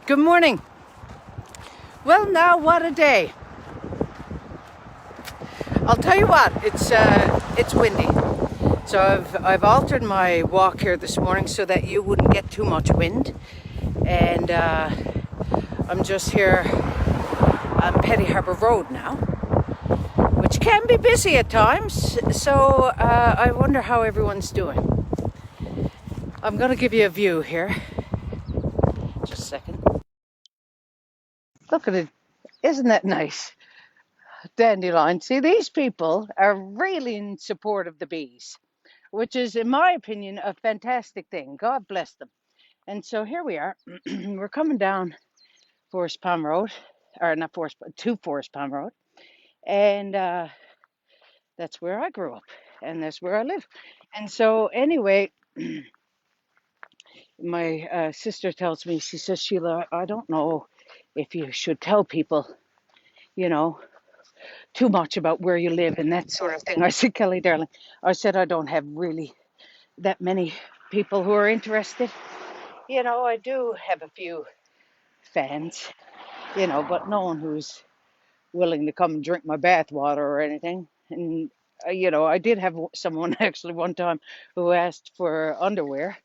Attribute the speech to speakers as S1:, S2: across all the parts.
S1: Good morning. Well, now what a day. I'll tell you what, it's windy. So I've altered my walk here this morning so that you wouldn't get too much wind. And I'm just here on Petty Harbour Road now, which can be busy at times. So I wonder how everyone's doing. I'm going to give you a view here. Just a second. Look at it. Isn't that nice? Dandelions. See, these people are really in support of the bees, which is, in my opinion, a fantastic thing. God bless them. And so here we are. We're coming down Forest Palm Road, or not Forest, but to Forest Palm Road. And that's where I grew up, and that's where I live. And so, anyway, my sister tells me, she says, Sheila, I don't know if you should tell people, you know, too much about where you live and that sort of thing. I said, Kelly, darling, I said, I don't have really that many people who are interested. I do have a few fans, but no one who's willing to come and drink my bath water or anything. And, I did have someone actually one time who asked for underwear.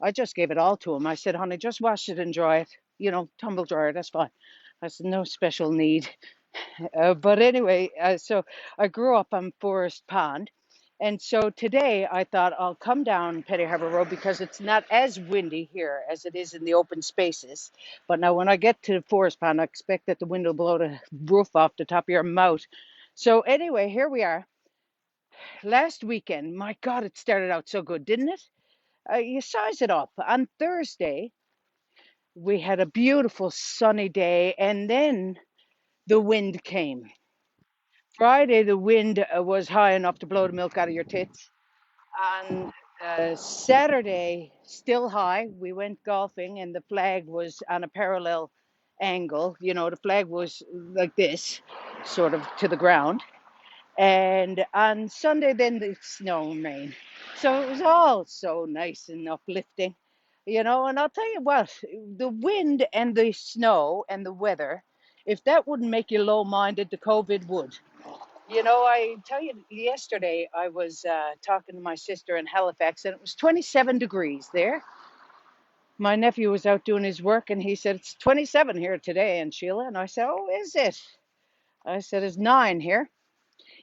S1: I just gave it all to him. I said, honey, just wash it and dry it, tumble dry it, that's fine. I said, no special need. But anyway, so I grew up on Forest Pond. And so today I thought I'll come down Petty Harbour Road because it's not as windy here as it is in the open spaces. But now when I get to Forest Pond, I expect that the wind will blow the roof off the top of your mouth. So anyway, here we are. Last weekend, my God, it started out so good, didn't it? You size it up. On Thursday, we had a beautiful sunny day, and then the wind came. Friday, the wind was high enough to blow the milk out of your tits. On Saturday, still high. We went golfing, and the flag was on a parallel angle. The flag was like this, sort of to the ground. And on Sunday, then the snow and rain. So it was all so nice and uplifting. And I'll tell you what, the wind and the snow and the weather, if that wouldn't make you low minded, the COVID would. I tell you, yesterday I was talking to my sister in Halifax, and it was 27 degrees there. My nephew was out doing his work, and he said, it's 27 here today in Sheila. And I said, oh, is it? I said, it's 9 here.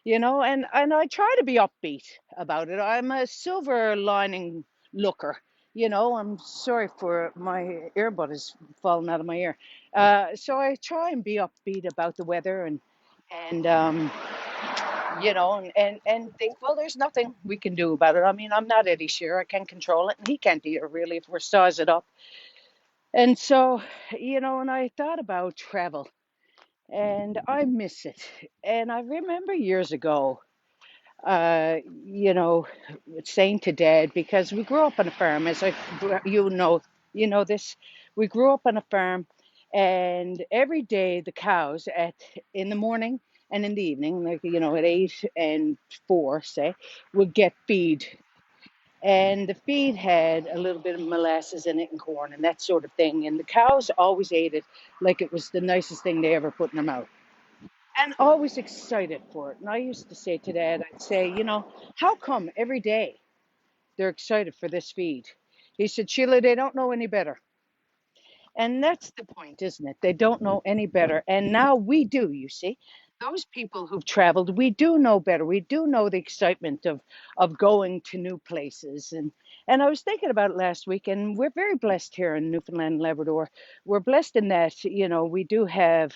S1: And I try to be upbeat about it. I'm a silver lining looker. I'm sorry for my earbud is falling out of my ear. So I try and be upbeat about the weather and think, well, there's nothing we can do about it. I mean, I'm not Eddie Shearer. I can't control it, and he can't either, really, if we're size it up. And so, and I thought about travel, and I miss it. And I remember years ago, uh, you know, saying to Dad, because we grew up on a farm, this, we grew up on a farm, and every day the cows in the morning and in the evening, like at 8 and 4, say, would get feed. And the feed had a little bit of molasses in it and corn and that sort of thing. And the cows always ate it like it was the nicest thing they ever put in their mouth and always excited for it. And I used to say to Dad, I'd say, how come every day they're excited for this feed? He said, Sheila, they don't know any better. And that's the point, isn't it? They don't know any better. And now we do, you see. Those people who've traveled, we do know better. We do know the excitement of going to new places. And I was thinking about it last week, and we're very blessed here in Newfoundland and Labrador. We're blessed in that, we do have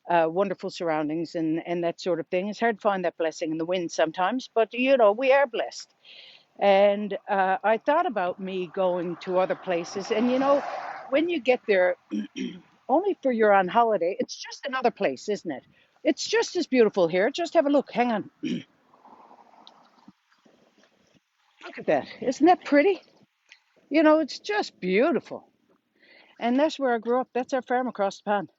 S1: wonderful surroundings and that sort of thing. It's hard to find that blessing in the wind sometimes, but we are blessed. And I thought about me going to other places, and when you get there, only for you're on holiday, it's just another place, isn't it? It's just as beautiful here. Just have a look. Hang on. Look at that. Isn't that pretty? It's just beautiful. And that's where I grew up. That's our farm across the pond.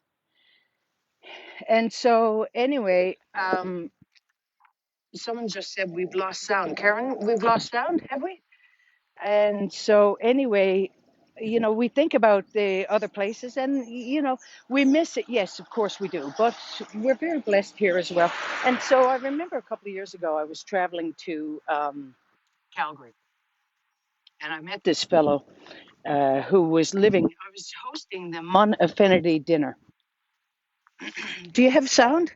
S1: And so, anyway, someone just said we've lost sound. Karen, we've lost sound, have we? And so, anyway, we think about the other places and, we miss it. Yes, of course we do. But we're very blessed here as well. And so I remember a couple of years ago, I was traveling to Calgary and I met this fellow who was living, I was hosting the Mon Affinity dinner. Do you have sound?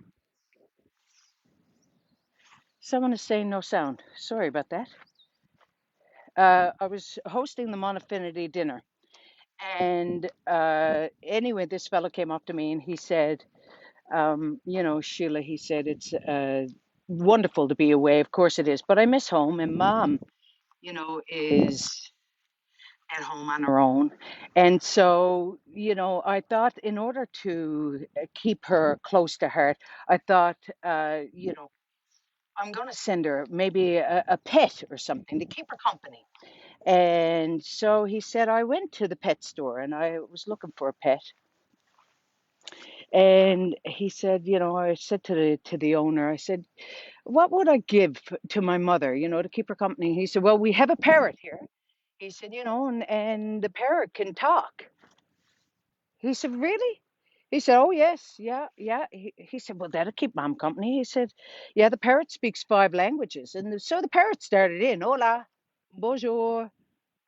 S1: Someone is saying no sound. Sorry about that. I was hosting the Mon Affinity dinner. And anyway, this fellow came up to me and he said, Sheila, he said, it's wonderful to be away. Of course it is. But I miss home. And mom, is at home on her own. And so, I thought in order to keep her close to heart, I thought, I'm going to send her maybe a pet or something to keep her company. And so he said, I went to the pet store and I was looking for a pet. And he said, I said to the owner, I said, what would I give to my mother, to keep her company? He said, well, we have a parrot here. He said, and the parrot can talk. He said, really? He said, oh, yes, yeah, yeah. He said, well, that'll keep mom company. He said, yeah, the parrot speaks 5 languages. And so the parrot started in, hola, bonjour,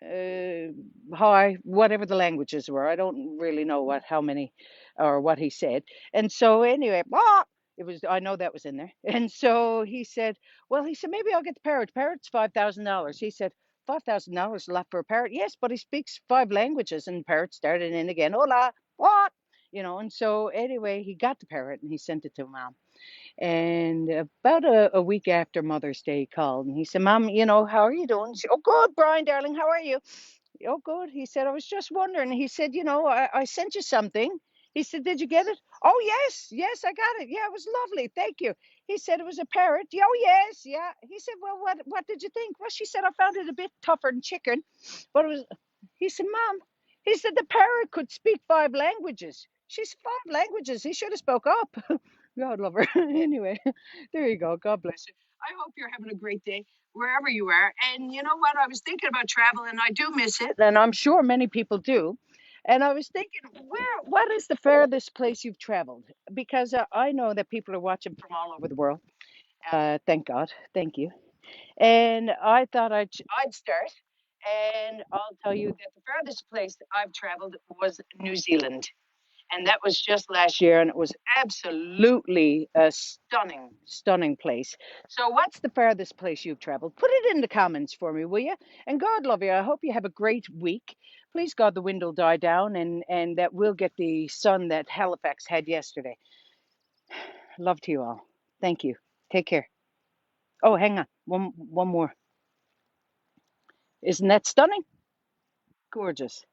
S1: uh, hi, whatever the languages were. I don't really know how many or what he said. And so anyway, it was, I know that was in there. And so he said, well, he said, maybe I'll get the parrot. Parrot's $5,000. He said, $5,000 a lot for a parrot. Yes, but he speaks 5 languages. And parrot started in again, hola, what? And so anyway, he got the parrot and he sent it to mom. And about a week after Mother's Day, he called and he said, Mom, how are you doing? She said, oh, good, Brian, darling. How are you? Oh, good. He said, I was just wondering. He said, I sent you something. He said, did you get it? Oh, yes. Yes, I got it. Yeah, it was lovely. Thank you. He said it was a parrot. Yeah, oh, yes. Yeah. He said, well, what did you think? Well, she said, I found it a bit tougher than chicken, but it was, he said, Mom, he said, the parrot could speak 5 languages. She's 5 languages. He should have spoke up. God love her. Anyway, there you go. God bless you. I hope you're having a great day wherever you are. And you know what? I was thinking about travel and I do miss it. And I'm sure many people do. And I was thinking, what is the furthest place you've traveled? Because I know that people are watching from all over the world. Thank God. Thank you. And I thought I'd start. And I'll tell you that the furthest place that I've traveled was New Zealand. And that was just last year, and it was absolutely a stunning, stunning place. So, what's the farthest place you've traveled? Put it in the comments for me, will you? And God love you. I hope you have a great week. Please, God, the wind will die down, and that we'll get the sun that Halifax had yesterday. Love to you all. Thank you. Take care. Oh, hang on. One more. Isn't that stunning? Gorgeous.